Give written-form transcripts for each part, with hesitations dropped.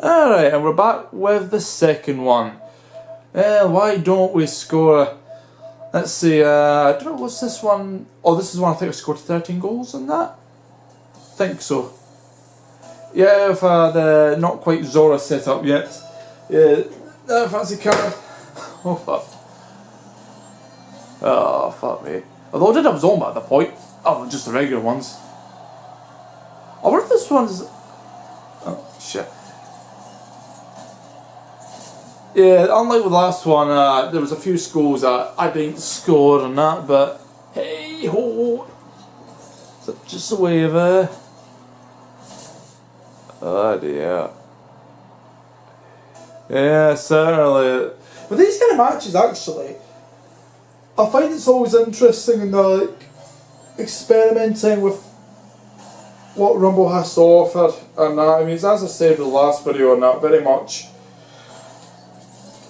Alright, and we're back with the second one. Why don't we score... Let's see, I don't know, what's this one? Oh, this is one I think I scored 13 goals in that? Think so. Yeah, with the not quite Zora set up yet. Yeah, fancy card. Oh, fuck. Oh, fuck me. Although I did have Zoma at the point. Oh, just the regular ones. I wonder if this one's... Oh, shit. Yeah, unlike the last one, there was a few scores that I didn't score and that, but hey ho, it's just a way of oh dear. Yeah, certainly. But these kind of matches, actually, I find it's always interesting in the like experimenting with what Rumble has to offer and that. I mean, as I said in the last video on that, very much.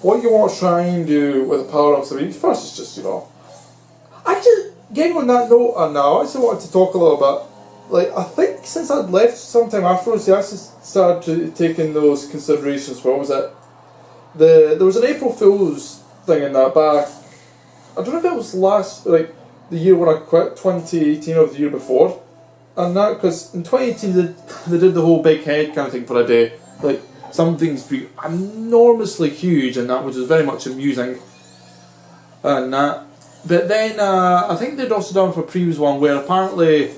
What you want to try and do with the power-ups, I mean, first it's just, actually, getting on that note, and now, I actually wanted to talk a little bit, like, I think since I'd left sometime afterwards, they actually started to take in those considerations for, what was it? There was an April Fool's thing in that back, I don't know if it was the year when I quit, 2018 or the year before, and that, because in 2018 they did the whole big head kind of thing for a day, like, some things be enormously huge and that, which was very much amusing and that. But then I think they'd also done for a previous one where apparently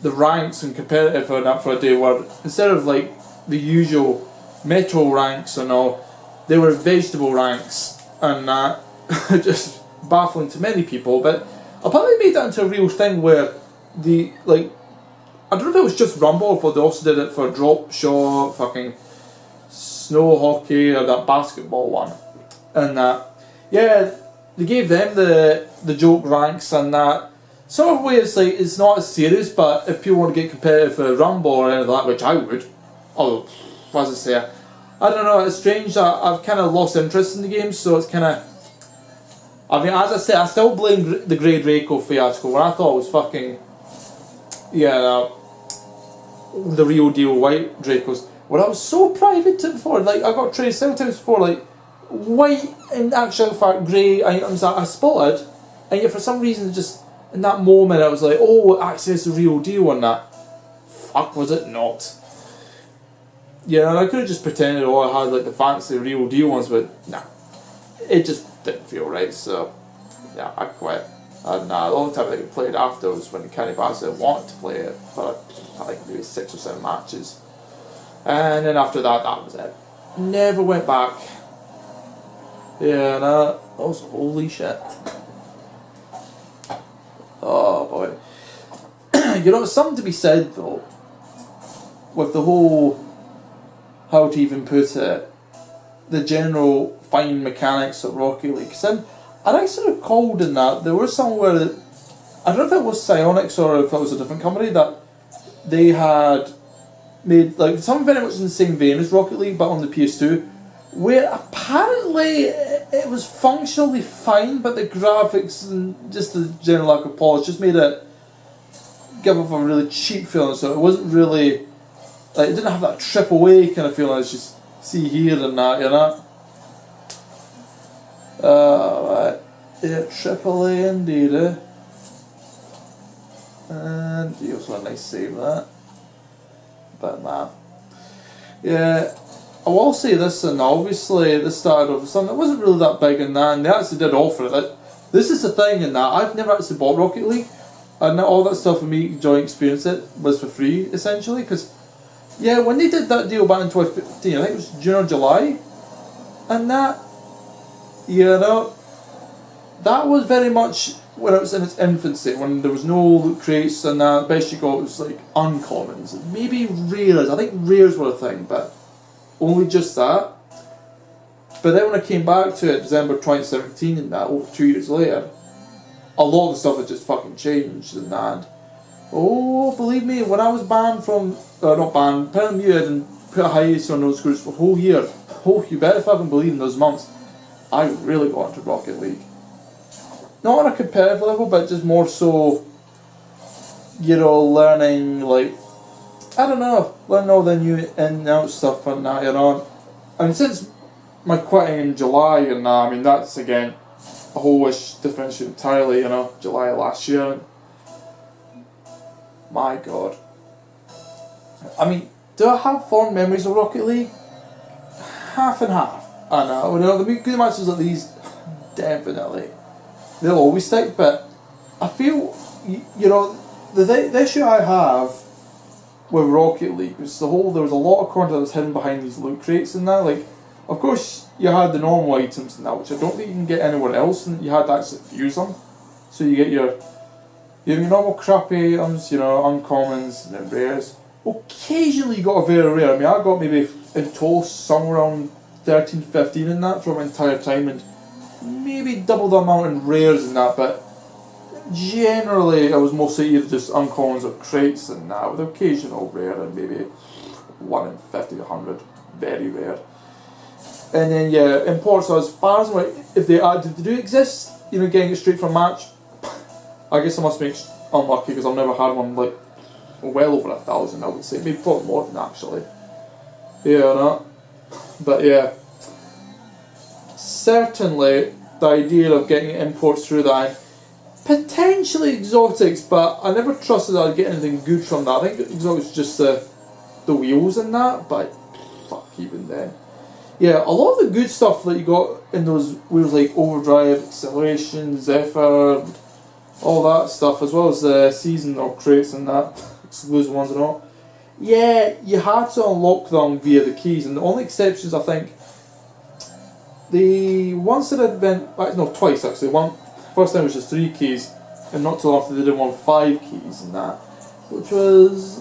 the ranks and competitive and that for a day were, instead of like the usual metro ranks and all, they were vegetable ranks and that. Just baffling to many people, but apparently they made that into a real thing where the, like, I don't know if it was just Rumble or if they also did it for drop shot, fucking snow hockey or that basketball one, and that, yeah, they gave them the joke ranks and that. Some of the way it's like it's not as serious, but if people want to get competitive for Rumble or anything like that, which I would, although as I say, I don't know, it's strange that I've kind of lost interest in the game, so it's kind of, I mean, as I say, I still blame the Grey Draco fiasco when I thought it was fucking, yeah, the real deal white Dracos. When I was so private to before, like I got trained several times before, like white in actual fact grey items that I spotted, and yet for some reason just in that moment I was like, oh, actually it's the real deal on that. Fuck, was it not? Yeah, and I could have just pretended, oh, I had like the fancy real deal ones, but nah, it just didn't feel right. So yeah, I quit. And the only time I played after was when Kenny Bassett wanted to play it, but I think maybe 6 or 7 matches. And then after that, that was it. Never went back. Yeah, that was holy shit. Oh boy. You know, something to be said though, with the whole, how to even put it, the general fine mechanics of Rocket League. Because I'd actually recalled in that, there was somewhere that, I don't know if it was Psyonix or if it was a different company, that they had made like something very much in the same vein as Rocket League but on the PS2, where apparently it was functionally fine but the graphics and just the general lack of polish just made it give off a really cheap feeling, so it wasn't really, like, it didn't have that AAA kind of feeling as you see here and that, you know. Right. Yeah, AAA indeed, eh? And you also had a nice save that. But man, yeah, I will say this, and obviously this started off with something that wasn't really that big in that, and they actually did offer it. Like, this is the thing in that, I've never actually bought Rocket League, and all that stuff for me enjoying experience it was for free, essentially, because, yeah, when they did that deal back in 2015, I think it was June or July, and that, you know, that was very much when it was in its infancy, when there was no loot crates and that, the best you got was like uncommons, maybe rares. I think rares were a thing, but only just that. But then when I came back to it, December 2017 and that, over 2 years later, a lot of the stuff had just fucking changed and that. Oh, believe me, when I was banned from, not banned, permanently muted and put a hiatus on those groups for a whole year, oh, you better fucking believe in those months, I really got into Rocket League. Not on a competitive level, but just more so, you know, learning, like, I don't know, learning all the new in and out stuff and that, you know. and since my quitting in July and that, I mean that's again a whole different issue entirely, you know, July last year. My God. I mean, do I have fond memories of Rocket League? Half and half. I know, you know, the good matches like these, definitely. They'll always stick, but I feel, you know, the issue I have with Rocket League was there was a lot of content that was hidden behind these loot crates and that, like, of course you had the normal items and that, which I don't think you can get anywhere else, and you had to actually fuse them. So you get your normal crappy items, you know, uncommons and then rares. Occasionally you got a very rare. I mean, I got maybe in total somewhere around 13, 15 in that for my entire time, and maybe double the amount in rares and that, but generally I was mostly either just uncommons or crates and that, with occasional rare and maybe 1 in 50, 100, very rare. And then yeah, imports, as far as like, if they do exist, you know, getting it straight from match, I guess I must be unlucky because I've never had one like well over 1,000, I would say, maybe probably more than that, actually. Yeah, no. But yeah, certainly the idea of getting imports through that, potentially exotics, but I never trusted I'd get anything good from that. I think exotics just the wheels and that, but fuck, even then. Yeah, a lot of the good stuff that you got in those wheels, like overdrive, acceleration, zephyr, all that stuff, as well as the season or crates and that, exclusive ones and all. Yeah, you had to unlock them via the keys, and the only exceptions, I think, the once that had been, no, twice actually. First time was just 3 keys, and not too often they did one with 5 keys and that, which was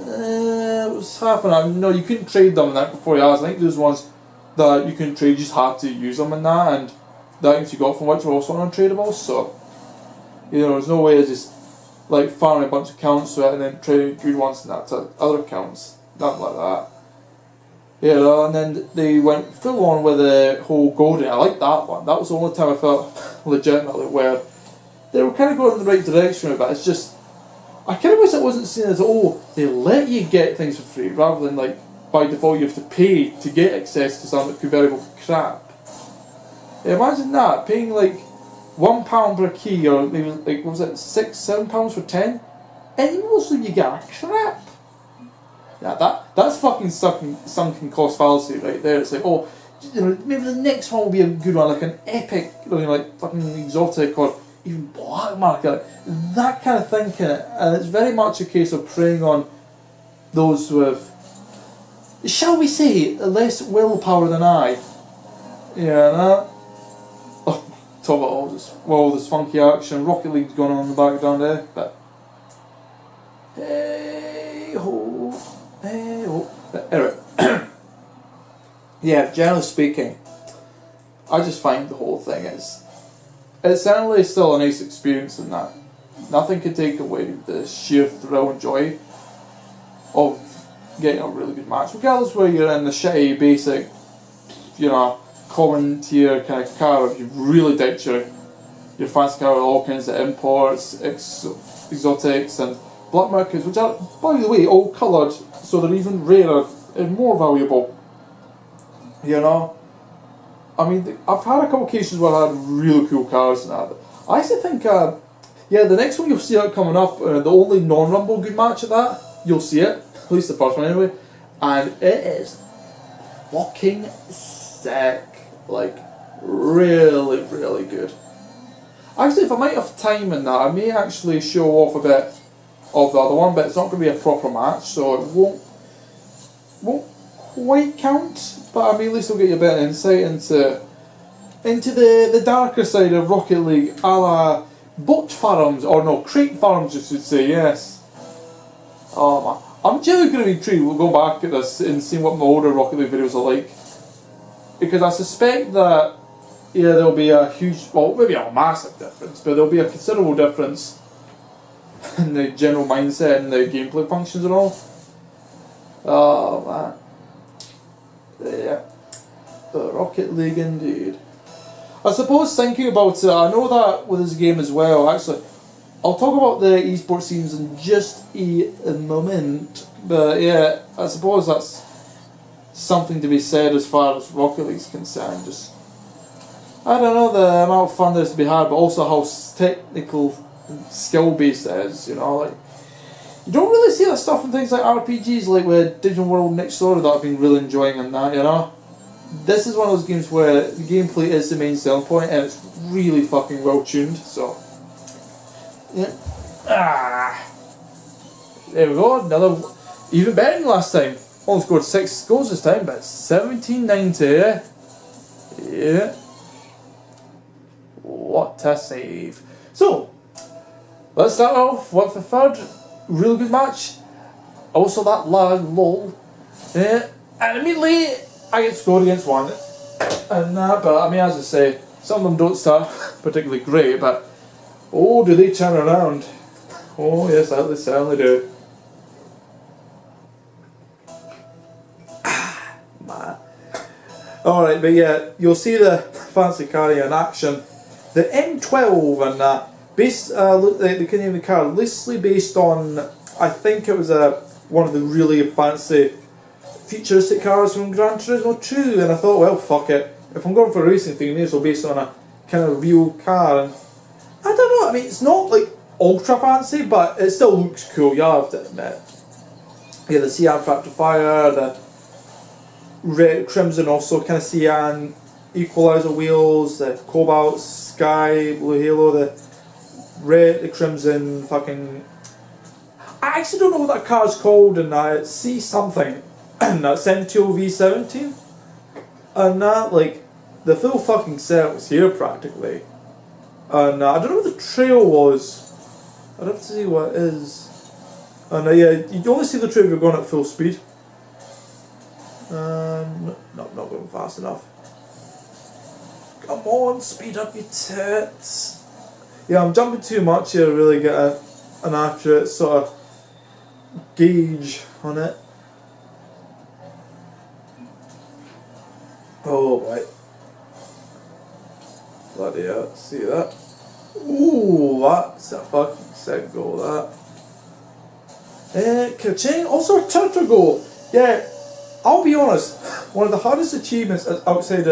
it was half an hour. No, you couldn't trade them in that for 40 hours. I think those ones that you couldn't trade, you just had to use them in that, and the items you got from which were also untradeable. So you know, there's no way of just like farming a bunch of accounts to it and then trading good ones and that to other accounts, nothing like that. You know, and then they went full on with the whole golden. I liked that one. That was the only time I felt legitimately where they were kind of going in the right direction with it. It's just, I kind of wish it wasn't seen as, oh, they let you get things for free, rather than like by default you have to pay to get access to something that could very well be crap. Yeah, imagine that, paying like £1 per key, or maybe like, what was it, £6-7 for 10, and mostly you get a crap. Yeah, that's fucking sunken cost fallacy right there. It's like, oh, you know, maybe the next one will be a good one, like an epic, you know, like fucking exotic or even black market, like that kind of thinking. And it's very much a case of preying on those with, shall we say, less willpower than I. Yeah, that. Oh, talk about all this funky action. Rocket League's going on in the background there, but hey ho. But anyway, yeah, generally speaking, I just find the whole thing it's certainly still a nice experience in that. Nothing can take away the sheer thrill and joy of getting a really good match, regardless where you're in the shitty, basic, you know, common tier kind of car, if you've really dipped your fancy car with all kinds of imports, exotics and black markets, which are, by the way, all coloured, so they're even rarer and more valuable. You know? I mean, I've had a couple of cases where I had really cool cars and that. I actually think, yeah, the next one you'll see it coming up, the only non-Rumble good match of that, you'll see it, at least the first one anyway, and it is fucking sick. Like, really, really good. Actually, if I might have time in that, I may actually show off a bit of the other one, but it's not going to be a proper match, so it won't quite count, but I mean, at least it'll get you a bit of insight into the darker side of Rocket League, a la bot farms, or no, crate farms, you should say, yes. Oh man, I'm genuinely going to be intrigued. We'll go back at this and see what my older Rocket League videos are like, because I suspect that, yeah, there'll be a huge, well, maybe a massive difference, but there'll be a considerable difference in the general mindset and the gameplay functions and all. Oh man. Yeah. The Rocket League indeed. I suppose thinking about it, I know that with this game as well, actually, I'll talk about the esports scenes in just a moment, but yeah, I suppose that's something to be said as far as Rocket League's concerned. Just, I don't know, the amount of fun there's to be had, but also how technical and skill based it is, you know, like, you don't really see that stuff in things like RPGs, like with Digital World Next Door, that I've been really enjoying in that, you know. This is one of those games where the gameplay is the main selling point, and it's really fucking well tuned, so, yeah. There we go, another, even better than last time. Only scored 6 goals this time, but 17-90, yeah. What a save. So, let's start off with the third really good match. Also that lag, lol. Yeah. And immediately I get scored against one. And but I mean, as I say, some of them don't start particularly great, but oh, do they turn around. Oh yes, that they certainly do. Man. Alright, but yeah, you'll see the fancy carry in action. The M12 and that, based, the kind of the car, loosely based on, I think it was one of the really fancy futuristic cars from Gran Turismo 2, and I thought, well, fuck it, if I'm going for a racing theme, may as well based on a kind of real car, and I don't know, I mean, it's not like ultra fancy, but it still looks cool, you have to admit. Yeah, the cyan Factor Fire, the red, crimson also kind of cyan equalizer wheels, the cobalt, sky, blue halo, the red, the crimson, fucking... I actually don't know what that car's called, and it's C something, and that Centio V17, and that, like, the full fucking set was here practically, and I don't know what the trail was, I'd have to see what it is, and yeah, you only see the trail if you're going at full speed, no, not going fast enough. Come on, speed up your tits. Yeah, I'm jumping too much here to really get an accurate sort of gauge on it. Oh boy. Bloody hell, see that? Ooh, that's a fucking sick goal, that. Ka-ching, also a turtle goal. Yeah, I'll be honest, one of the hardest achievements outside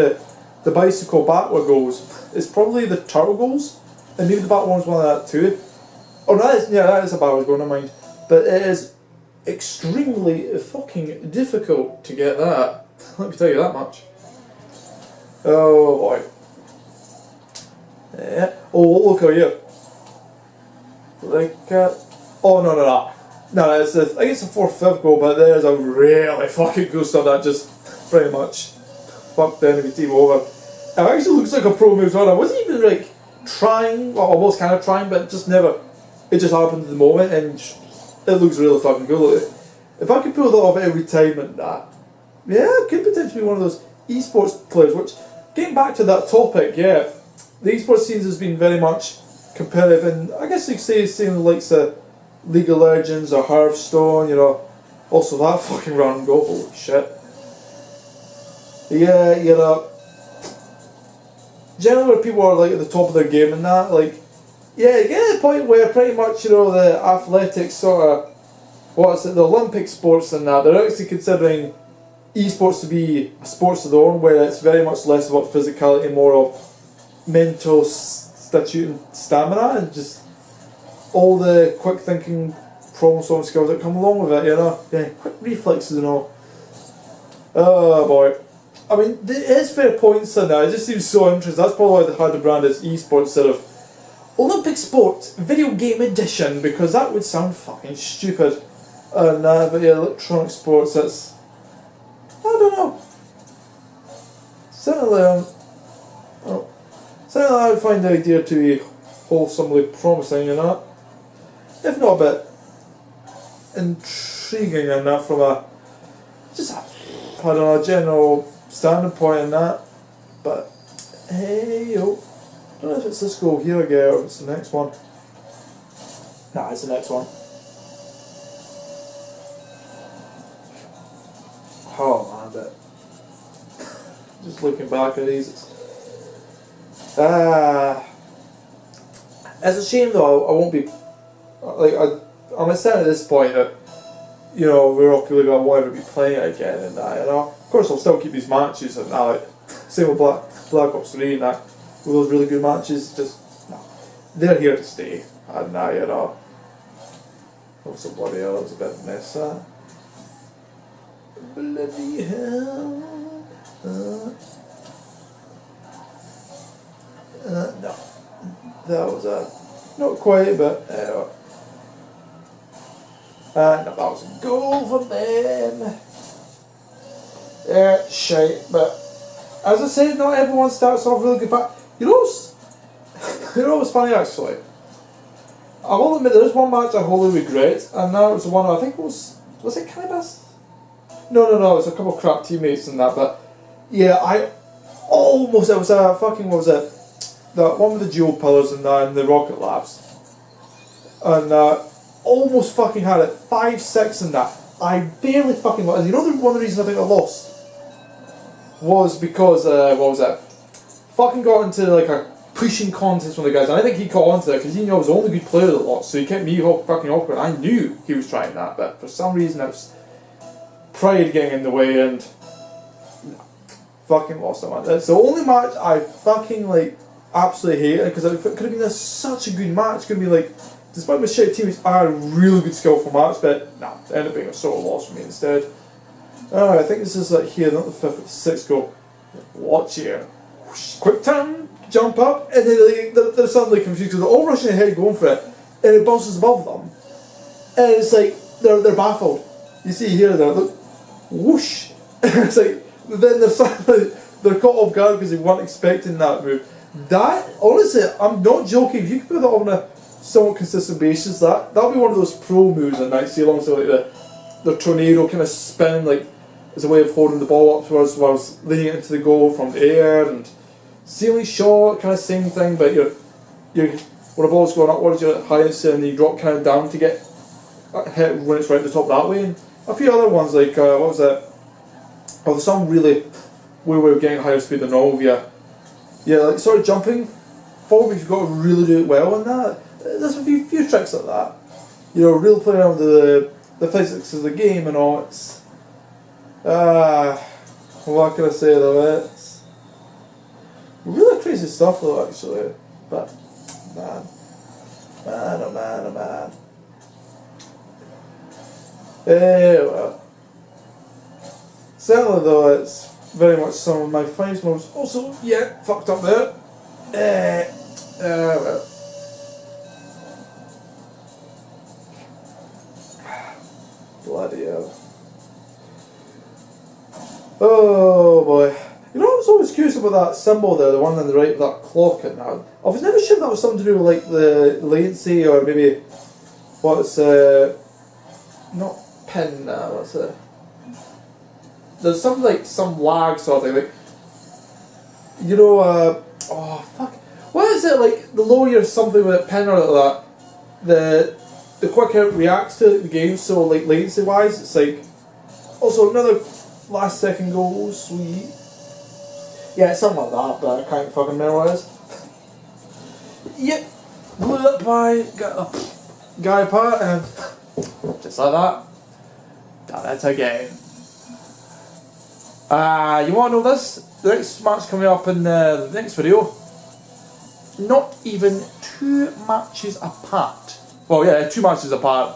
the bicycle backward goals is probably the turtle goals, and maybe the back one's one of that too. Oh, that is a backward goal, never mind. But it is extremely fucking difficult to get that. Let me tell you that much. Oh boy. Yeah. Oh, look over here. Like, oh no. No, I think it's a 4th, 5th goal, but there's a really fucking cool stuff that just pretty much fucked the enemy team over. It actually looks like a pro move as well. I wasn't even like trying, well, I was kind of trying, but just never, it just happened at the moment, and it looks really fucking cool. If I could pull that off every time and that, yeah, I could potentially be one of those esports players, which, getting back to that topic, yeah, the esports scenes has been very much competitive, and I guess you could say the likes of League of Legends or Hearthstone, you know, also that fucking run and go, holy shit. Yeah, you know, generally where people are like at the top of their game and that, like, yeah, you get to the point where pretty much, you know, the athletics sort of, what's it, the Olympic sports and that, they're actually considering esports to be a sports of their own, where it's very much less about physicality, more of mental statute and stamina, and just all the quick thinking, problem solving skills that come along with it, you know? Yeah, quick reflexes and all. Oh boy. I mean, there is fair points in that, it just seems so interesting. That's probably why they had the brand as esports instead of Olympic Sports Video Game Edition, because that would sound fucking stupid. And but yeah, electronic sports, that's, I don't know. Certainly, certainly I would find the idea to be wholesomely promising, you know? If not a bit intriguing in that from a, just a, I don't know, a general standing point in that. But, hey yo. I don't know if it's this goal here again or if it's the next one. Nah, it's the next one. Oh man, but just looking back at these, it's a shame though. I won't be like I'm excited at this point that, you know, we're Rocket League, I won't ever be playing it again and that, you know. course, I'll still keep these matches, and like, same with Black Ops 3 and that, with those really good matches, just, no, they're here to stay. And now, you know, also bloody hell, it was a bit of a mess, that. Bloody hell. No, that was not quite, but no, that was a goal for them. Yeah, shite, but as I said, not everyone starts off really good. But you know what's funny actually? I will admit there is one match I wholly regret, and that was the one I think was it Cannabis? No, it was a couple of crap teammates and that, but yeah, it was a fucking, what was it? That one with the dual pillars and the Rocket Labs. And almost fucking had it, 5-6 in that. I barely fucking lost. And you know one of the reasons I think I lost? Was because, what was it? Fucking got into like a pushing contest with the guys. And I think he caught on to that because he knew I was the only good player of the lot. So he kept me fucking awkward. I knew he was trying that, but for some reason it was pride getting in the way and fucking lost that match. It's the only match I fucking like absolutely hate because it could have been such a good match. It could have been like, despite my shit teammates are a really good skillful match, but nah, it ended up being a sort of loss for me instead. I think this is like here, not the 5th, but the 6th goal. Watch here. Whoosh, quick turn, jump up, and then they're suddenly confused because they're all rushing ahead going for it, and it bounces above them. And it's like, they're baffled. You see here, look, whoosh. It's like, then they're caught off guard because they weren't expecting that move. That, honestly, I'm not joking, if you could put that on a somewhat consistent basis, that'll be one of those pro moves at night, see alongside like the tornado kind of spin, like as a way of holding the ball up towards whilst leading it into the goal from the air, and ceiling shot, kind of same thing, but you're when a ball's going upwards, you're at highest and you drop kind of down to get hit when it's right at the top that way. And a few other ones like what was it? Oh, there's some really where we were getting higher speed than normal via like sort of jumping forward. You've got to really do it well in that. There's a few tricks like that. You know, real play around the physics of the game and all. It's what can I say though? It's really crazy stuff though, actually. But man, oh man. Well, certainly though, it's very much some of my finest moments. Also, yeah, fucked up there. Well. Bloody hell. Oh boy. You know, I was always curious about that symbol there, the one on the right with that clock and that. I was never sure if that was something to do with like the latency or maybe what's not pin what's it? There's something like some lag sort of thing, like you know oh fuck. What is it like the lower you're something with a pin or like that, the quicker it reacts to the game, so like latency wise it's like also another last second goal, sweet. Yeah, something like that, but I can't fucking memorise. Yep, blew up by guy apart and just like that, done it again. You want to know this? The next match coming up in the next video, not even 2 matches apart. Well, yeah, 2 matches apart,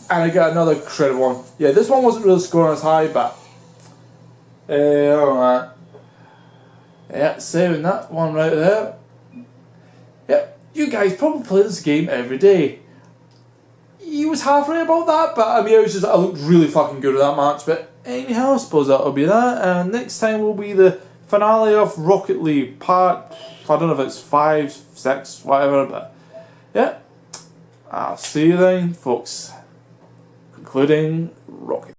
and I got another credit one. Yeah, this one wasn't really scoring as high, but alright. Yeah, saving that one right there. Yep, you guys probably play this game every day. You was half right about that, but I mean, I looked really fucking good at that match. But anyhow, I suppose that'll be that. And next time will be the finale of Rocket League part. I don't know if it's 5, 6, whatever, but yeah. I'll see you then, folks. Concluding Rocket.